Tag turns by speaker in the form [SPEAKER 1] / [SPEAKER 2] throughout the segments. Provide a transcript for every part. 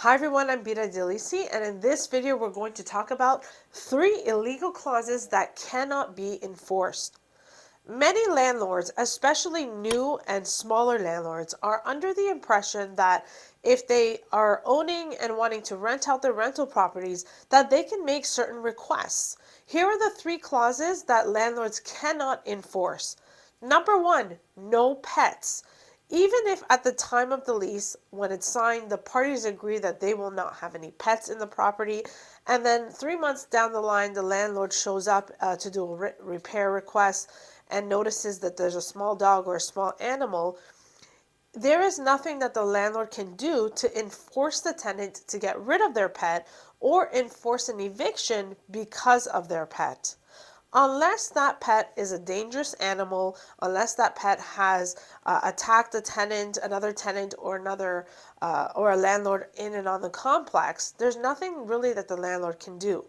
[SPEAKER 1] Hi everyone, I'm Bita Delisi, and in this video we're going to talk about 3 illegal clauses that cannot be enforced. Many landlords, especially new and smaller landlords, are under the impression that if they are owning and wanting to rent out their rental properties, that they can make certain requests. Here are the 3 clauses that landlords cannot enforce. Number 1, no pets. Even if at the time of the lease, when it's signed, the parties agree that they will not have any pets in the property, and then 3 months down the line, the landlord shows up to do a repair request and notices that there's a small dog or a small animal, there is nothing that the landlord can do to enforce the tenant to get rid of their pet or enforce an eviction because of their pet. Unless that pet is a dangerous animal, unless that pet has attacked another tenant, or or a landlord in and on the complex, there's nothing really that the landlord can do.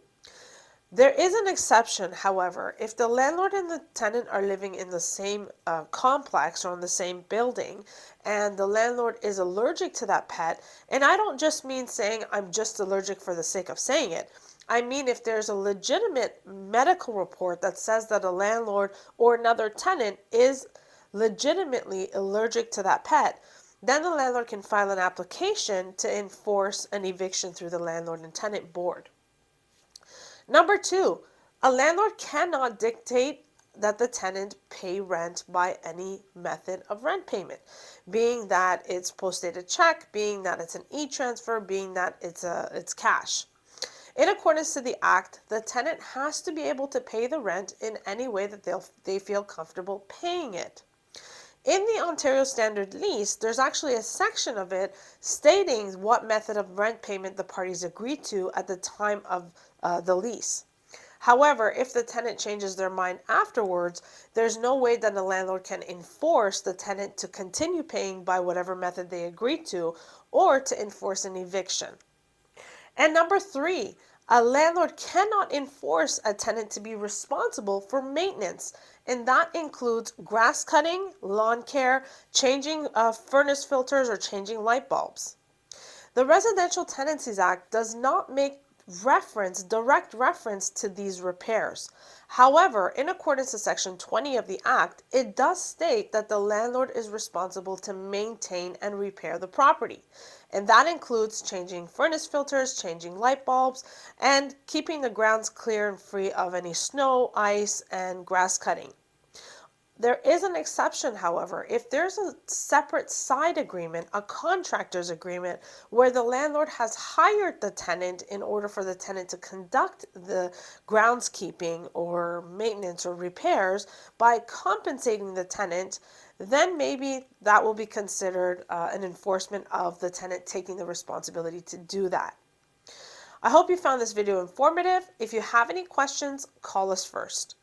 [SPEAKER 1] There is an exception, however, if the landlord and the tenant are living in the same complex or in the same building, and the landlord is allergic to that pet, and I don't just mean saying I'm just allergic for the sake of saying it. I mean if there's a legitimate medical report that says that a landlord or another tenant is legitimately allergic to that pet, then the landlord can file an application to enforce an eviction through the landlord and tenant board. Number 2, a landlord cannot dictate that the tenant pay rent by any method of rent payment, being that it's post-dated check, being that it's an e-transfer, being that it's cash. In accordance to the Act, the tenant has to be able to pay the rent in any way that they feel comfortable paying it. In the Ontario Standard Lease, there's actually a section of it stating what method of rent payment the parties agreed to at the time of the lease. However, if the tenant changes their mind afterwards, there's no way that the landlord can enforce the tenant to continue paying by whatever method they agreed to, or to enforce an eviction. And number 3, a landlord cannot enforce a tenant to be responsible for maintenance, and that includes grass cutting, lawn care, changing furnace filters, or changing light bulbs. The Residential Tenancies Act does not make direct reference to these repairs. However, in accordance to Section 20 of the Act, it does state that the landlord is responsible to maintain and repair the property. And that includes changing furnace filters, changing light bulbs, and keeping the grounds clear and free of any snow, ice, and grass cutting. There is an exception, however, if there's a separate side agreement, a contractor's agreement, where the landlord has hired the tenant in order for the tenant to conduct the groundskeeping or maintenance or repairs by compensating the tenant, then maybe that will be considered an enforcement of the tenant taking the responsibility to do that. I hope you found this video informative. If you have any questions, call us first.